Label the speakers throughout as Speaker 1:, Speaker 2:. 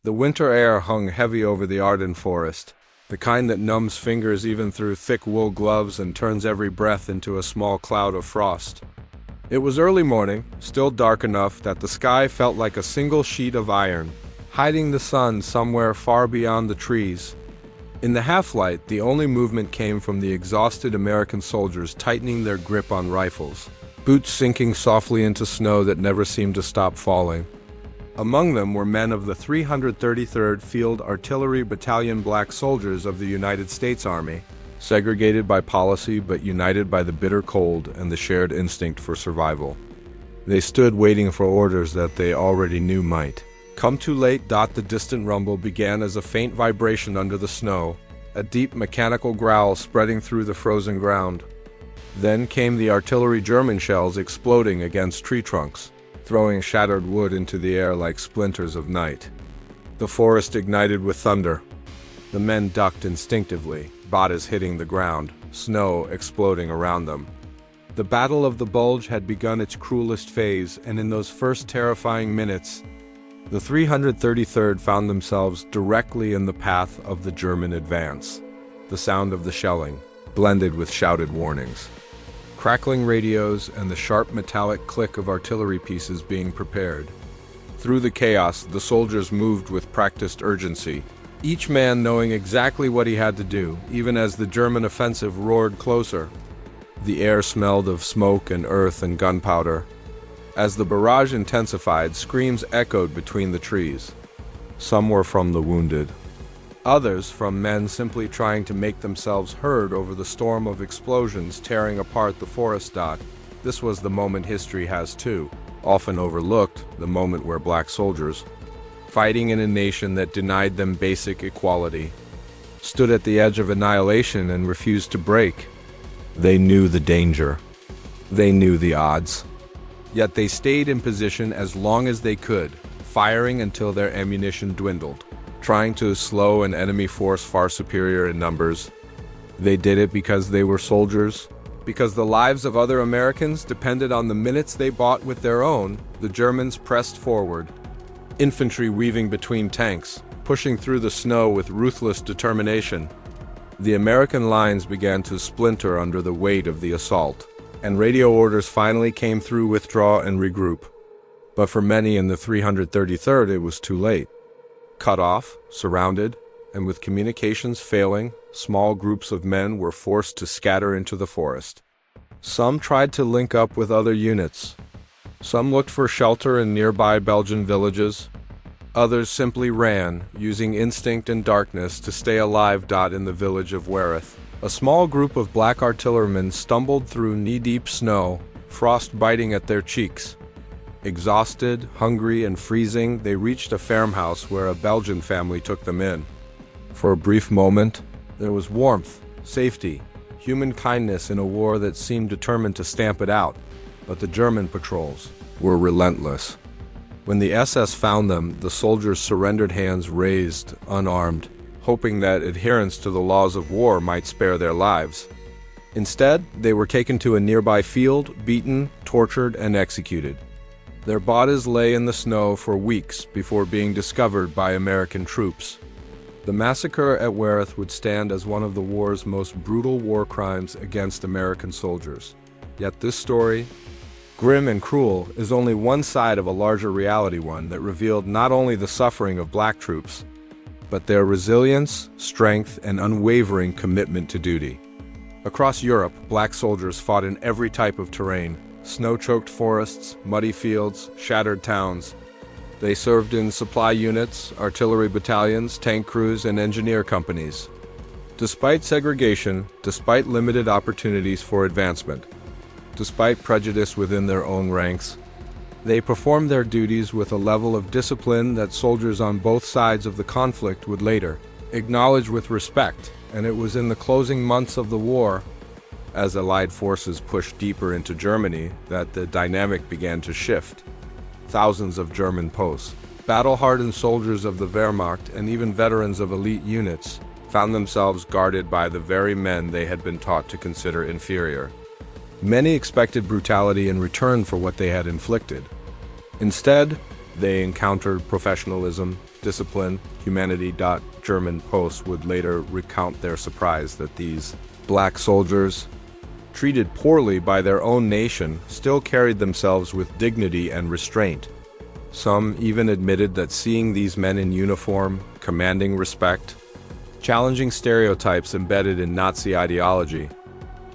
Speaker 1: The winter air hung heavy over the Ardennes forest, the kind that numbs fingers even through thick wool gloves and turns every breath into a small cloud of frost. It was early morning, still dark enough that the sky felt like a single sheet of iron, hiding the sun somewhere far beyond the trees. In the half-light, the only movement came from the exhausted American soldiers tightening their grip on rifles, boots sinking softly into snow that never seemed to stop falling. Among them were men of the 333rd Field Artillery Battalion, black soldiers of the United States Army, segregated by policy but united by the bitter cold and the shared instinct for survival. They stood waiting for orders that they already knew might come too late. The distant rumble began as a faint vibration under the snow, a deep mechanical growl spreading through the frozen ground. Then came the artillery German shells exploding against tree trunks, throwing shattered wood into the air like splinters of night. The forest ignited with thunder. The men ducked instinctively, bodies hitting the ground, snow exploding around them. The Battle of the Bulge had begun its cruelest phase, and in those first terrifying minutes, the 333rd found themselves directly in the path of the German advance. The sound of the shelling blended with shouted warnings, crackling radios, and the sharp metallic click of artillery pieces being prepared. Through the chaos, the soldiers moved with practiced urgency, each man knowing exactly what he had to do, even as the German offensive roared closer. The air smelled of smoke and earth and gunpowder. As the barrage intensified, screams echoed between the trees. Some were from the wounded, others from men simply trying to make themselves heard over the storm of explosions tearing apart the forest. This was the moment history has too often overlooked, the moment where black soldiers, fighting in a nation that denied them basic equality, stood at the edge of annihilation and refused to break. They knew the danger. They knew the odds. Yet they stayed in position as long as they could, firing until their ammunition dwindled, trying to slow an enemy force far superior in numbers. They did it because they were soldiers, because the lives of other Americans depended on the minutes they bought with their own. The Germans pressed forward, infantry weaving between tanks, pushing through the snow with ruthless determination. The American lines began to splinter under the weight of the assault, and radio orders finally came through: withdraw and regroup. But for many in the 333rd, it was too late. Cut off, surrounded, and with communications failing, small groups of men were forced to scatter into the forest. Some tried to link up with other units. Some looked for shelter in nearby Belgian villages. Others simply ran, using instinct and darkness to stay alive. In the village of WWII, a small group of black artillerymen stumbled through knee-deep snow, frost biting at their cheeks. Exhausted, hungry, and freezing, they reached a farmhouse where a Belgian family took them in. For a brief moment, there was warmth, safety, human kindness in a war that seemed determined to stamp it out. But the German patrols were relentless. When the SS found them, the soldiers surrendered, hands raised, unarmed, hoping that adherence to the laws of war might spare their lives. Instead, they were taken to a nearby field, beaten, tortured, and executed. Their bodies lay in the snow for weeks before being discovered by American troops. The massacre at WWII would stand as one of the war's most brutal war crimes against American soldiers. Yet this story, grim and cruel, is only one side of a larger reality, one that revealed not only the suffering of black troops, but their resilience, strength, and unwavering commitment to duty. Across Europe, black soldiers fought in every type of terrain: snow-choked forests, muddy fields, shattered towns. They served in supply units, artillery battalions, tank crews, and engineer companies. Despite segregation, despite limited opportunities for advancement, despite prejudice within their own ranks, they performed their duties with a level of discipline that soldiers on both sides of the conflict would later acknowledge with respect. And it was in the closing months of the war, as Allied forces pushed deeper into Germany, that the dynamic began to shift. Thousands of German posts, battle-hardened soldiers of the Wehrmacht, and even veterans of elite units found themselves guarded by the very men they had been taught to consider inferior. Many expected brutality in return for what they had inflicted. Instead, they encountered professionalism, discipline, humanity. German posts would later recount their surprise that these black soldiers, treated poorly by their own nation, still carried themselves with dignity and restraint. Some even admitted that seeing these men in uniform, commanding respect, challenging stereotypes embedded in Nazi ideology,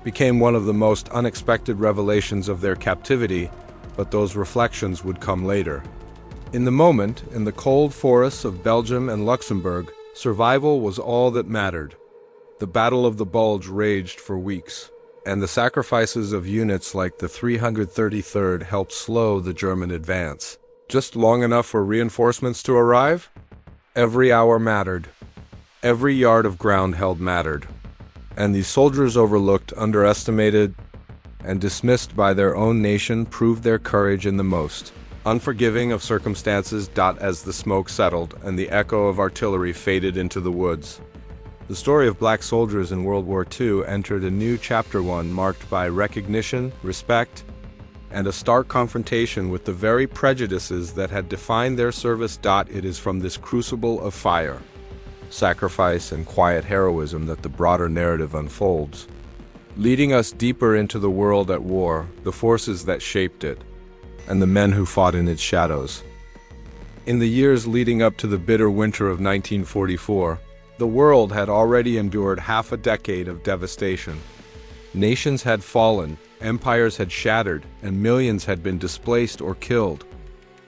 Speaker 1: became one of the most unexpected revelations of their captivity, but those reflections would come later. In the moment, in the cold forests of Belgium and Luxembourg, survival was all that mattered. The Battle of the Bulge raged for weeks, and the sacrifices of units like the 333rd helped slow the German advance. Just long enough for reinforcements to arrive? Every hour mattered. Every yard of ground held mattered. And these soldiers, overlooked, underestimated, and dismissed by their own nation, proved their courage in the most unforgiving of circumstances. As the smoke settled and the echo of artillery faded into the woods, the story of black soldiers in World War II entered a new chapter, one marked by recognition, respect, and a stark confrontation with the very prejudices that had defined their service. It is from this crucible of fire, sacrifice, and quiet heroism that the broader narrative unfolds, leading us deeper into the world at war, the forces that shaped it, and the men who fought in its shadows. In the years leading up to the bitter winter of 1944, the world had already endured half a decade of devastation. Nations had fallen, empires had shattered, and millions had been displaced or killed.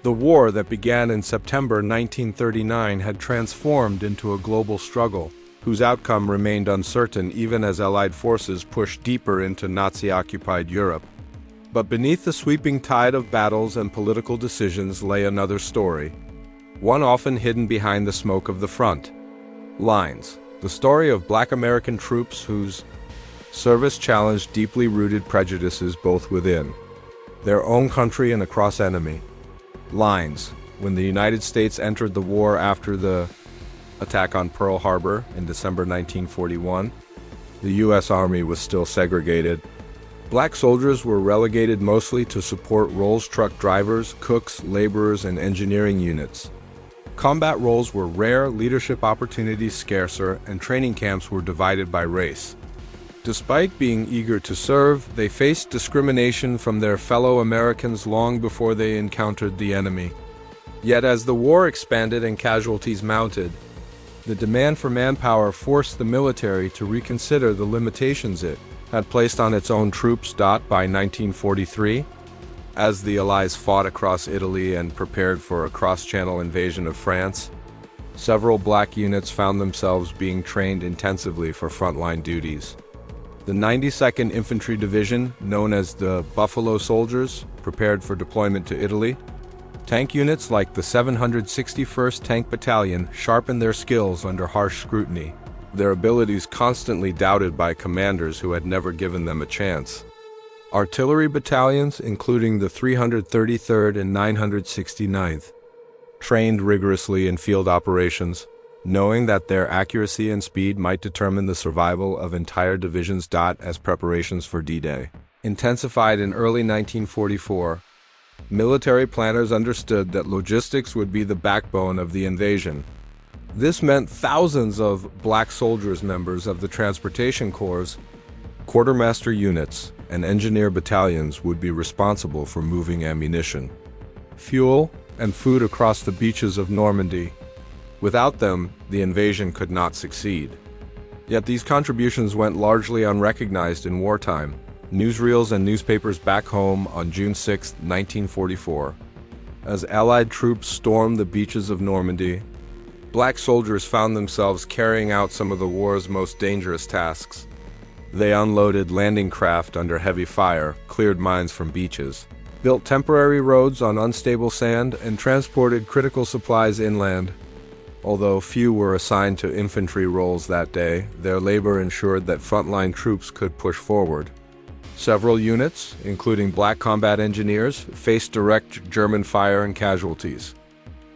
Speaker 1: The war that began in September 1939 had transformed into a global struggle, whose outcome remained uncertain even as Allied forces pushed deeper into Nazi-occupied Europe. But beneath the sweeping tide of battles and political decisions lay another story, one often hidden behind the smoke of the front lines. The story of black American troops whose service challenged deeply rooted prejudices both within their own country and across enemy lines. When the United States entered the war after the attack on Pearl Harbor in December 1941, the U.S. Army was still segregated. Black soldiers were relegated mostly to support roles: truck drivers, cooks, laborers, and engineering units. Combat roles were rare, leadership opportunities scarcer, and training camps were divided by race. Despite being eager to serve, they faced discrimination from their fellow Americans long before they encountered the enemy. Yet as the war expanded and casualties mounted, the demand for manpower forced the military to reconsider the limitations it had placed on its own troops. By 1943, as the Allies fought across Italy and prepared for a cross-channel invasion of France, several black units found themselves being trained intensively for frontline duties. The 92nd Infantry Division, known as the Buffalo Soldiers, prepared for deployment to Italy. Tank units like the 761st Tank Battalion sharpened their skills under harsh scrutiny, their abilities constantly doubted by commanders who had never given them a chance. Artillery battalions, including the 333rd and 969th, trained rigorously in field operations, knowing that their accuracy and speed might determine the survival of entire divisions. As preparations for D-Day intensified in early 1944, military planners understood that logistics would be the backbone of the invasion. This meant thousands of black soldiers, members of the transportation corps, quartermaster units, and engineer battalions would be responsible for moving ammunition, fuel, and food across the beaches of Normandy. Without them, the invasion could not succeed. Yet these contributions went largely unrecognized in wartime. Newsreels and newspapers back home on June 6, 1944. As Allied troops stormed the beaches of Normandy, black soldiers found themselves carrying out some of the war's most dangerous tasks. They unloaded landing craft under heavy fire, cleared mines from beaches, built temporary roads on unstable sand, and transported critical supplies inland. Although few were assigned to infantry roles that day, their labor ensured that frontline troops could push forward. Several units, including black combat engineers, faced direct German fire and casualties.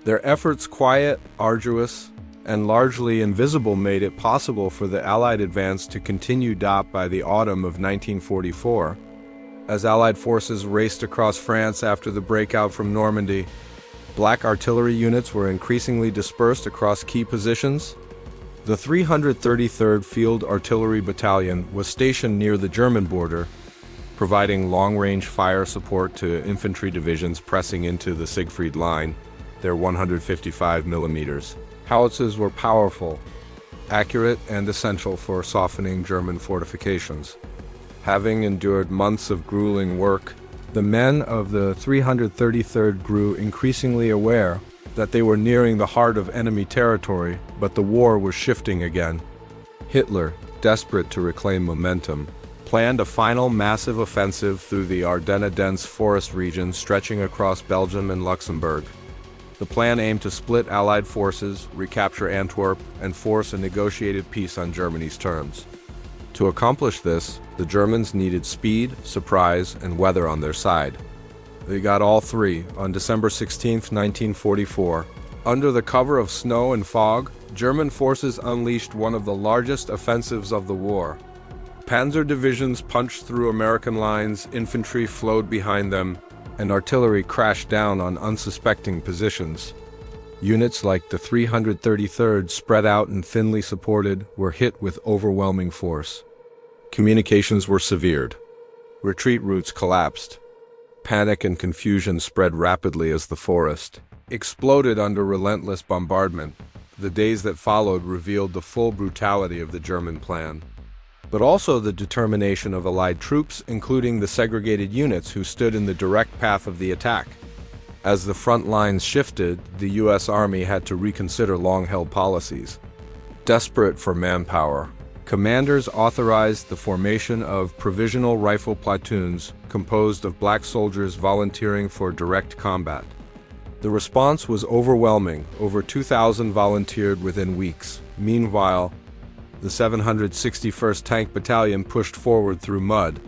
Speaker 1: Their efforts, quiet, arduous, and largely invisible, made it possible for the Allied advance to continue. By the autumn of 1944, as Allied forces raced across France after the breakout from Normandy, Black artillery units were increasingly dispersed across key positions. The 333rd Field Artillery Battalion was stationed near the German border, providing long-range fire support to infantry divisions pressing into the Siegfried Line, their 155 mm. Howitzers were powerful, accurate, and essential for softening German fortifications. Having endured months of grueling work, the men of the 333rd grew increasingly aware that they were nearing the heart of enemy territory, but the war was shifting again. Hitler, desperate to reclaim momentum, planned a final massive offensive through the Ardennes-dense forest region stretching across Belgium and Luxembourg. The plan aimed to split Allied forces, recapture Antwerp, and force a negotiated peace on Germany's terms. To accomplish this, the Germans needed speed, surprise, and weather on their side. They got all three on December 16, 1944. Under the cover of snow and fog, German forces unleashed one of the largest offensives of the war. Panzer divisions punched through American lines, infantry flowed behind them, and artillery crashed down on unsuspecting positions. Units like the 333rd, spread out and thinly supported, were hit with overwhelming force. Communications were severed. Retreat routes collapsed. Panic and confusion spread rapidly as the forest exploded under relentless bombardment. The days that followed revealed the full brutality of the German plan, but also the determination of Allied troops, including the segregated units who stood in the direct path of the attack. As the front lines shifted, the U.S. Army had to reconsider long-held policies. Desperate for manpower, commanders authorized the formation of provisional rifle platoons composed of black soldiers volunteering for direct combat. The response was overwhelming. Over 2,000 volunteered within weeks. Meanwhile, the 761st Tank Battalion pushed forward through mud,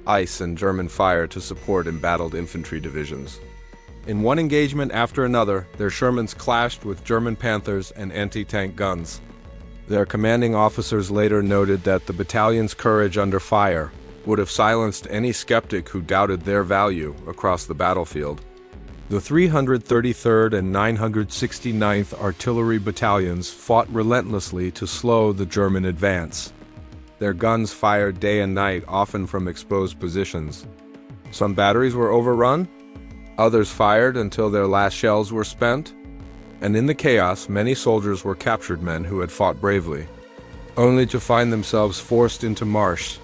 Speaker 1: ice, and German fire to support embattled infantry divisions. In one engagement after another, their Shermans clashed with German Panthers and anti-tank guns. Their commanding officers later noted that the battalion's courage under fire would have silenced any skeptic who doubted their value across the battlefield. The 333rd and 969th Artillery Battalions fought relentlessly to slow the German advance. Their guns fired day and night, often from exposed positions. Some batteries were overrun, others fired until their last shells were spent, and in the chaos, many soldiers were captured men who had fought bravely, only to find themselves forced into marsh,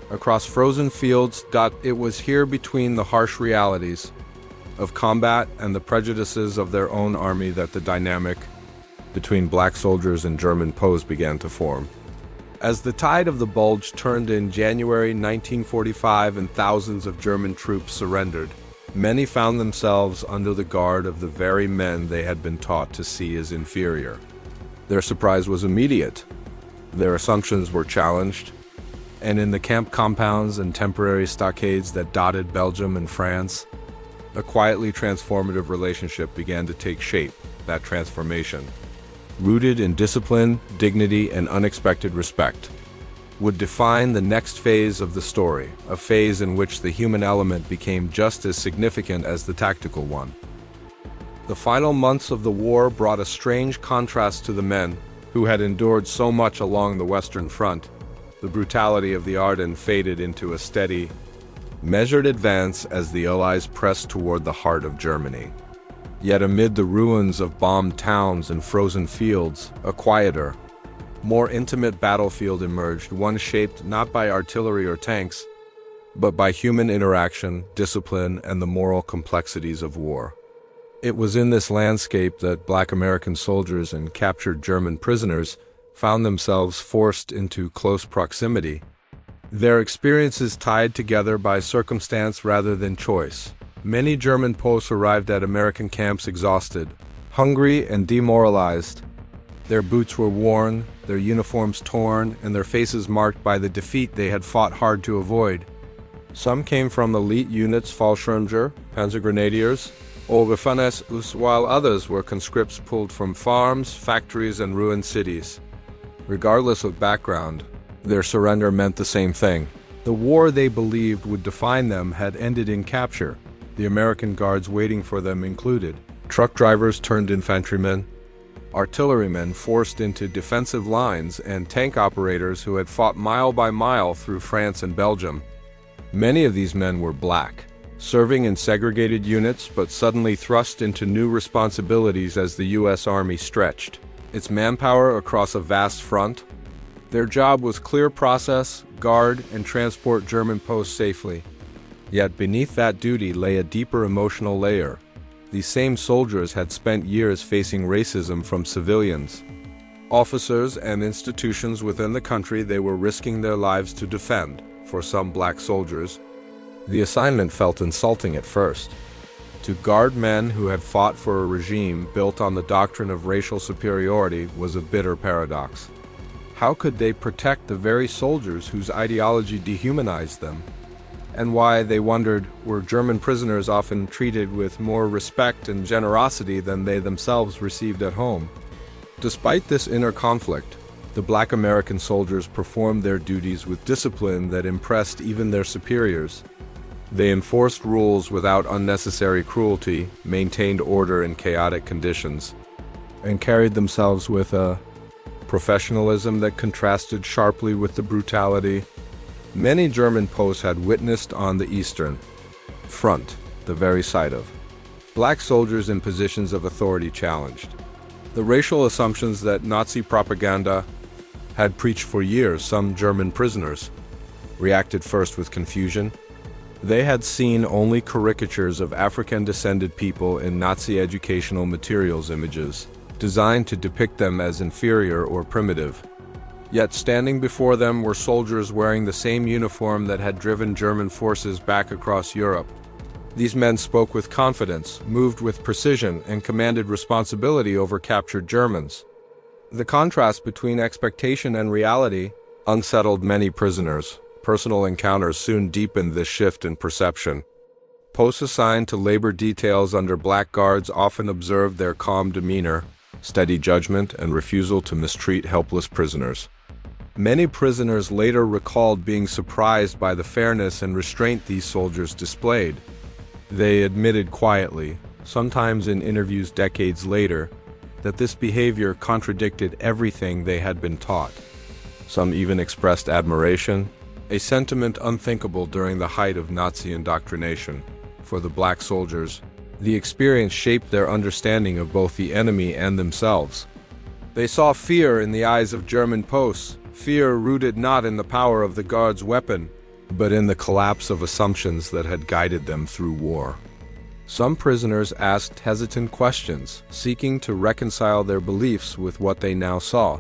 Speaker 1: across frozen fields. It was here, between the harsh realities of combat and the prejudices of their own army, that the dynamic between black soldiers and German POWs began to form. As the tide of the Bulge turned in January 1945 and thousands of German troops surrendered, many found themselves under the guard of the very men they had been taught to see as inferior. Their surprise was immediate. Their assumptions were challenged, and in the camp compounds and temporary stockades that dotted Belgium and France, a quietly transformative relationship began to take shape. That transformation, rooted in discipline, dignity, and unexpected respect, would define the next phase of the story, a phase in which the human element became just as significant as the tactical one. The final months of the war brought a strange contrast to the men who had endured so much along the Western Front. The brutality of the Ardennes faded into a steady, measured advance as the Allies pressed toward the heart of Germany. Yet amid the ruins of bombed towns and frozen fields, a quieter, more intimate battlefield emerged, one shaped not by artillery or tanks, but by human interaction, discipline, and the moral complexities of war. It was in this landscape that Black American soldiers and captured German prisoners found themselves forced into close proximity, their experiences tied together by circumstance rather than choice. Many German POWs arrived at American camps exhausted, hungry, and demoralized. Their boots were worn, their uniforms torn, and their faces marked by the defeat they had fought hard to avoid. Some came from elite units, Fallschirmjäger, Panzer Grenadiers, or Waffen-SS, while others were conscripts pulled from farms, factories, and ruined cities. Regardless of background, their surrender meant the same thing. The war they believed would define them had ended in capture, the American guards waiting for them included. Truck drivers turned infantrymen, artillerymen forced into defensive lines, and tank operators who had fought mile by mile through France and Belgium. Many of these men were black, serving in segregated units but suddenly thrust into new responsibilities as the U.S. Army stretched its manpower across a vast front. Their job was clear process, guard, and transport German posts safely. Yet beneath that duty lay a deeper emotional layer. These same soldiers had spent years facing racism from civilians, officers, and institutions within the country they were risking their lives to defend. For some black soldiers, the assignment felt insulting at first. To guard men who had fought for a regime built on the doctrine of racial superiority was a bitter paradox. How could they protect the very soldiers whose ideology dehumanized them? And why, they wondered, were German prisoners often treated with more respect and generosity than they themselves received at home? Despite this inner conflict, the black American soldiers performed their duties with discipline that impressed even their superiors. They enforced rules without unnecessary cruelty, maintained order in chaotic conditions, and carried themselves with a professionalism that contrasted sharply with the brutality many German posts had witnessed on the Eastern Front, the very sight of black soldiers in positions of authority challenged the racial assumptions that Nazi propaganda had preached for years. Some German prisoners reacted first with confusion. They had seen only caricatures of African-descended people in Nazi educational materials images, designed to depict them as inferior or primitive. Yet standing before them were soldiers wearing the same uniform that had driven German forces back across Europe. These men spoke with confidence, moved with precision, and commanded responsibility over captured Germans. The contrast between expectation and reality unsettled many prisoners. Personal encounters soon deepened this shift in perception. Posts assigned to labor details under black guards often observed their calm demeanor, steady judgment, and refusal to mistreat helpless prisoners. Many prisoners later recalled being surprised by the fairness and restraint these soldiers displayed. They admitted quietly, sometimes in interviews decades later, that this behavior contradicted everything they had been taught. Some even expressed admiration, a sentiment unthinkable during the height of Nazi indoctrination. For the black soldiers, the experience shaped their understanding of both the enemy and themselves. They saw fear in the eyes of German posts, fear rooted not in the power of the guard's weapon, but in the collapse of assumptions that had guided them through war. Some prisoners asked hesitant questions, seeking to reconcile their beliefs with what they now saw.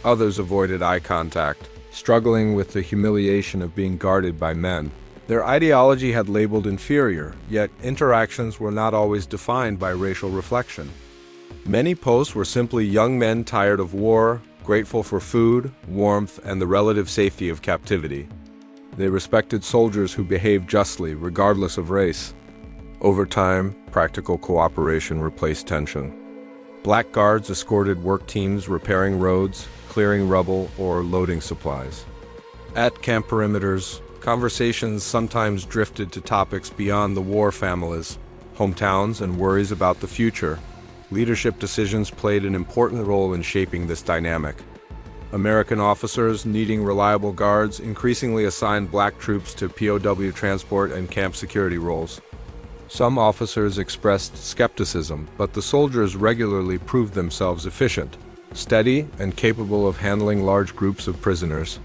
Speaker 1: Others avoided eye contact, struggling with the humiliation of being guarded by men their ideology had labeled inferior, yet interactions were not always defined by racial reflection. Many posts were simply young men tired of war, grateful for food, warmth, and the relative safety of captivity. They respected soldiers who behaved justly, regardless of race. Over time, practical cooperation replaced tension. Black guards escorted work teams repairing roads, clearing rubble, or loading supplies. At camp perimeters, conversations sometimes drifted to topics beyond the war families, hometowns, and worries about the future. Leadership decisions played an important role in shaping this dynamic. American officers, needing reliable guards, increasingly assigned black troops to POW transport and camp security roles. Some officers expressed skepticism, but the soldiers regularly proved themselves efficient, steady, and capable of handling large groups of prisoners.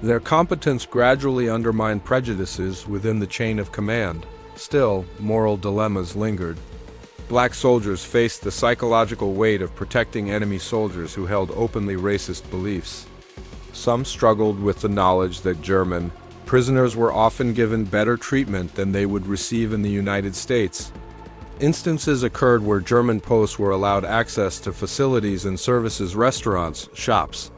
Speaker 1: Their competence gradually undermined prejudices within the chain of command. Still, moral dilemmas lingered. Black soldiers faced the psychological weight of protecting enemy soldiers who held openly racist beliefs. Some struggled with the knowledge that German prisoners were often given better treatment than they would receive in the United States. Instances occurred where German posts were allowed access to facilities and services, restaurants, shops,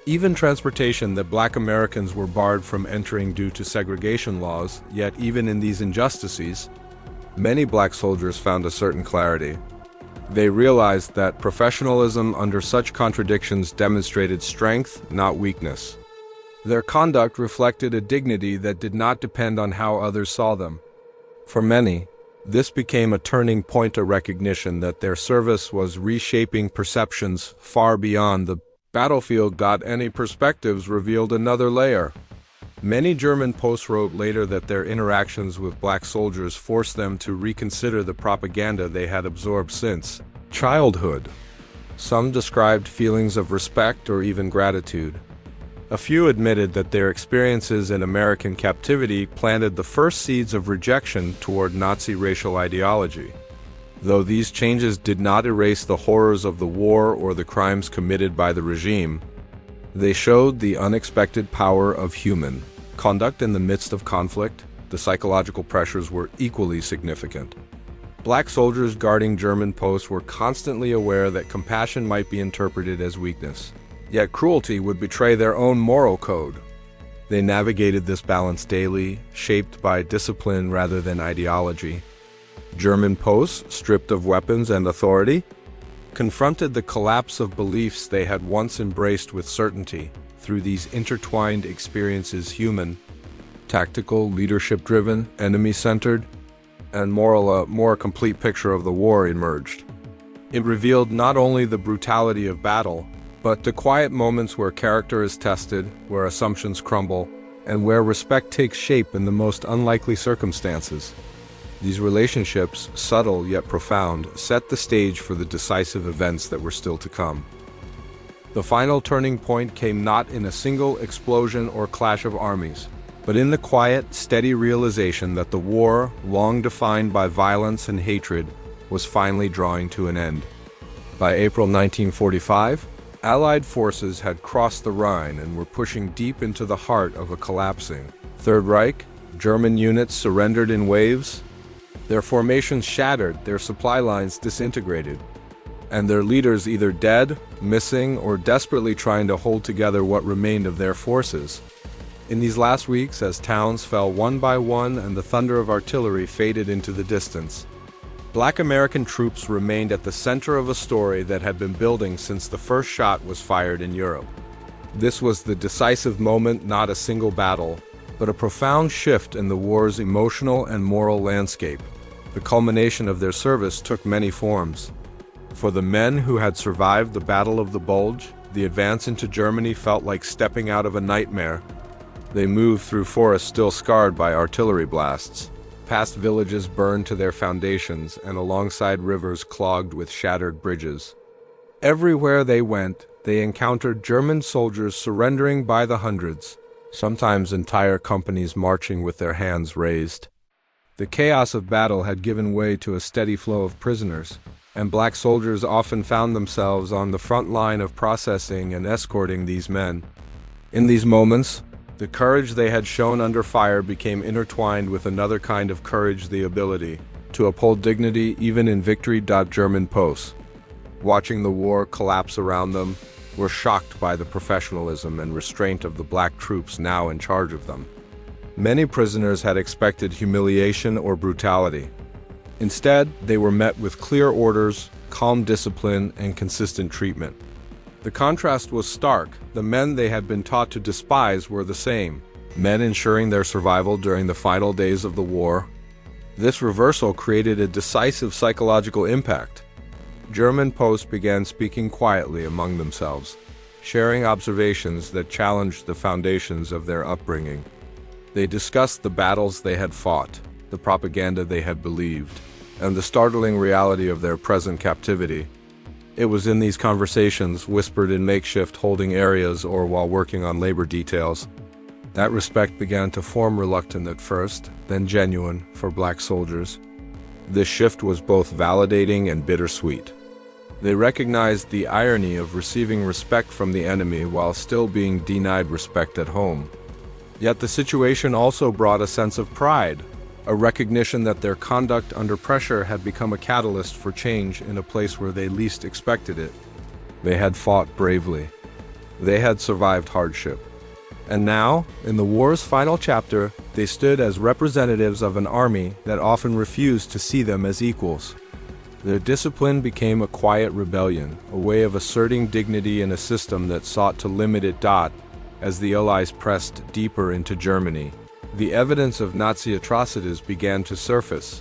Speaker 1: even transportation that black Americans were barred from entering due to segregation laws. Yet even in these injustices, many black soldiers found a certain clarity. They realized that professionalism under such contradictions demonstrated strength, not weakness. Their conduct reflected a dignity that did not depend on how others saw them. For many, This became a turning point, a recognition that their service was reshaping perceptions far beyond the battlefield. Any perspectives revealed another layer. Many German posts wrote later that their interactions with black soldiers forced them to reconsider the propaganda they had absorbed since childhood. Some described feelings of respect or even gratitude. A few admitted that their experiences in American captivity planted the first seeds of rejection toward Nazi racial ideology. Though these changes did not erase the horrors of the war or the crimes committed by the regime, they showed the unexpected power of human conduct in the midst of conflict. The psychological pressures were equally significant. Black soldiers guarding German posts were constantly aware that compassion might be interpreted as weakness, yet cruelty would betray their own moral code. They navigated this balance daily, shaped by discipline rather than ideology. German posts, stripped of weapons and authority, confronted the collapse of beliefs they had once embraced with certainty. Through these intertwined experiences, human, tactical, leadership-driven, enemy-centered, and moral, a more complete picture of the war emerged. It revealed not only the brutality of battle, but the quiet moments where character is tested, where assumptions crumble, and where respect takes shape in the most unlikely circumstances. These relationships, subtle yet profound, set the stage for the decisive events that were still to come. The final turning point came not in a single explosion or clash of armies, but in the quiet, steady realization that the war, long defined by violence and hatred, was finally drawing to an end. By April 1945, Allied forces had crossed the Rhine and were pushing deep into the heart of a collapsing Third Reich. German units surrendered in waves. Their formations shattered, their supply lines disintegrated, and their leaders either dead, missing, or desperately trying to hold together what remained of their forces. In these last weeks, as towns fell one by one and the thunder of artillery faded into the distance, Black American troops remained at the center of a story that had been building since the first shot was fired in Europe. This was the decisive moment, not a single battle, but a profound shift in the war's emotional and moral landscape. The culmination of their service took many forms. For the men who had survived the Battle of the Bulge, the advance into Germany felt like stepping out of a nightmare. They moved through forests still scarred by artillery blasts, past villages burned to their foundations, and alongside rivers clogged with shattered bridges. Everywhere they went, they encountered German soldiers surrendering by the hundreds, sometimes entire companies marching with their hands raised. The chaos of battle had given way to a steady flow of prisoners, and black soldiers often found themselves on the front line of processing and escorting these men. In these moments, the courage they had shown under fire became intertwined with another kind of courage, the ability to uphold dignity even in victory. German posts, watching the war collapse around them, were shocked by the professionalism and restraint of the black troops now in charge of them. Many prisoners had expected humiliation or brutality. Instead, they were met with clear orders, calm discipline, and consistent treatment. The contrast was stark. The men they had been taught to despise were the same, men ensuring their survival during the final days of the war. This reversal created a decisive psychological impact. German posts began speaking quietly among themselves, sharing observations that challenged the foundations of their upbringing. They discussed the battles they had fought, the propaganda they had believed, and the startling reality of their present captivity. It was in these conversations, whispered in makeshift holding areas or while working on labor details, that respect began to form, reluctant at first, then genuine, for black soldiers. This shift was both validating and bittersweet. They recognized the irony of receiving respect from the enemy while still being denied respect at home. Yet the situation also brought a sense of pride, a recognition that their conduct under pressure had become a catalyst for change in a place where they least expected it. They had fought bravely. They had survived hardship. And now, in the war's final chapter, they stood as representatives of an army that often refused to see them as equals. Their discipline became a quiet rebellion, a way of asserting dignity in a system that sought to limit it. As the Allies pressed deeper into Germany, the evidence of Nazi atrocities began to surface.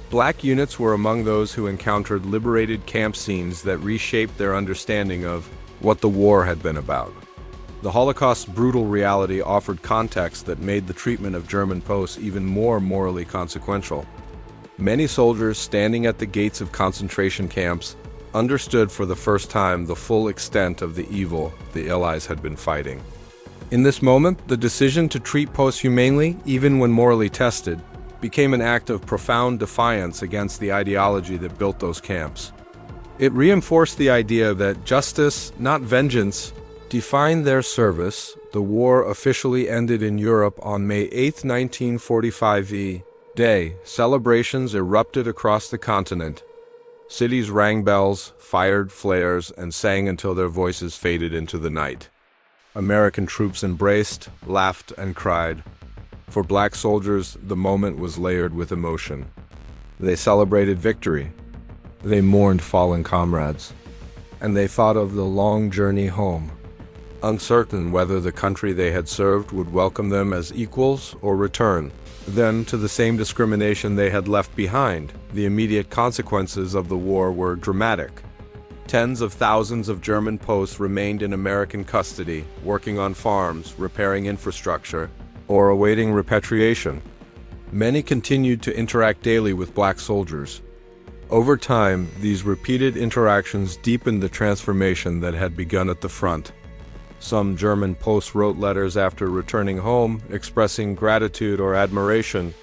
Speaker 1: Black units were among those who encountered liberated camp scenes that reshaped their understanding of what the war had been about. The Holocaust's brutal reality offered context that made the treatment of German posts even more morally consequential. Many soldiers standing at the gates of concentration camps understood for the first time the full extent of the evil the Allies had been fighting. In this moment, the decision to treat posts humanely, even when morally tested, became an act of profound defiance against the ideology that built those camps. It reinforced the idea that justice, not vengeance, defined their service. The war officially ended in Europe on May 8, 1945 Day. Celebrations erupted across the continent. Cities rang bells, fired flares, and sang until their voices faded into the night. American troops embraced, laughed, and cried. For black soldiers, the moment was layered with emotion. They celebrated victory. They mourned fallen comrades. And they thought of the long journey home, uncertain whether the country they had served would welcome them as equals or return them to the same discrimination they had left behind. The immediate consequences of the war were dramatic. Tens of thousands of German posts remained in American custody, working on farms, repairing infrastructure, or awaiting repatriation. Many continued to interact daily with black soldiers. Over time, these repeated interactions deepened the transformation that had begun at the front. Some German posts wrote letters after returning home, expressing gratitude or admiration.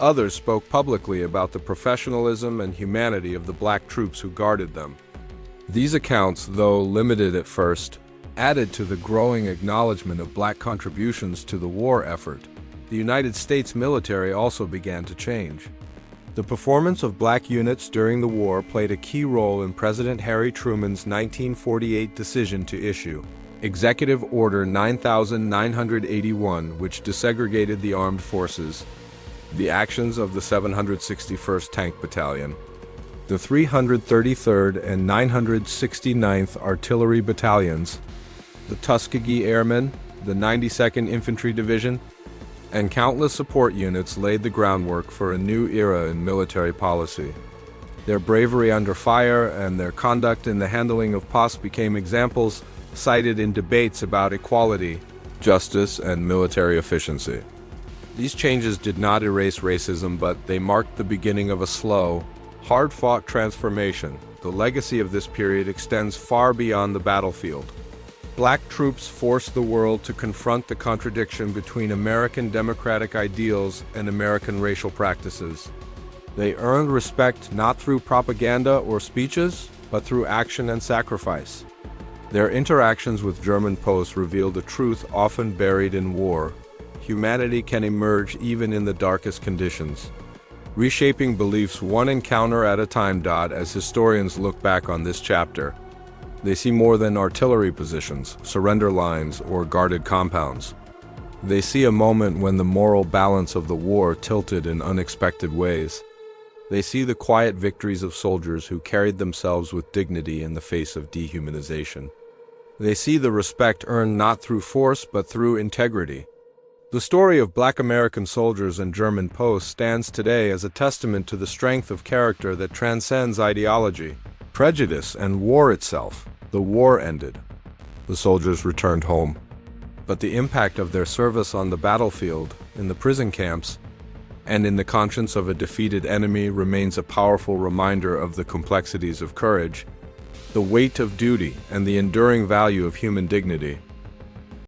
Speaker 1: Others spoke publicly about the professionalism and humanity of the black troops who guarded them. These accounts, though limited at first, added to the growing acknowledgement of black contributions to the war effort. The United States military also began to change. The performance of black units during the war played a key role in President Harry Truman's 1948 decision to issue Executive Order 9981, which desegregated the armed forces. The actions of the 761st Tank Battalion, the 333rd and 969th Artillery Battalions, the Tuskegee Airmen, the 92nd Infantry Division, and countless support units laid the groundwork for a new era in military policy. Their bravery under fire and their conduct in the handling of posts became examples cited in debates about equality, justice, and military efficiency. These changes did not erase racism, but they marked the beginning of a slow, hard-fought transformation. The legacy of this period extends far beyond the battlefield. Black troops forced the world to confront the contradiction between American democratic ideals and American racial practices. They earned respect not through propaganda or speeches, but through action and sacrifice. Their interactions with German posts revealed a truth often buried in war. Humanity can emerge even in the darkest conditions, reshaping beliefs one encounter at a time. As historians look back on this chapter, they see more than artillery positions, surrender lines, or guarded compounds. They see a moment when the moral balance of the war tilted in unexpected ways. They see the quiet victories of soldiers who carried themselves with dignity in the face of dehumanization. They see the respect earned not through force but through integrity. The story of black American soldiers and German posts stands today as a testament to the strength of character that transcends ideology, prejudice, and war itself. The war ended. The soldiers returned home. But the impact of their service on the battlefield, in the prison camps, and in the conscience of a defeated enemy remains a powerful reminder of the complexities of courage, the weight of duty, and the enduring value of human dignity.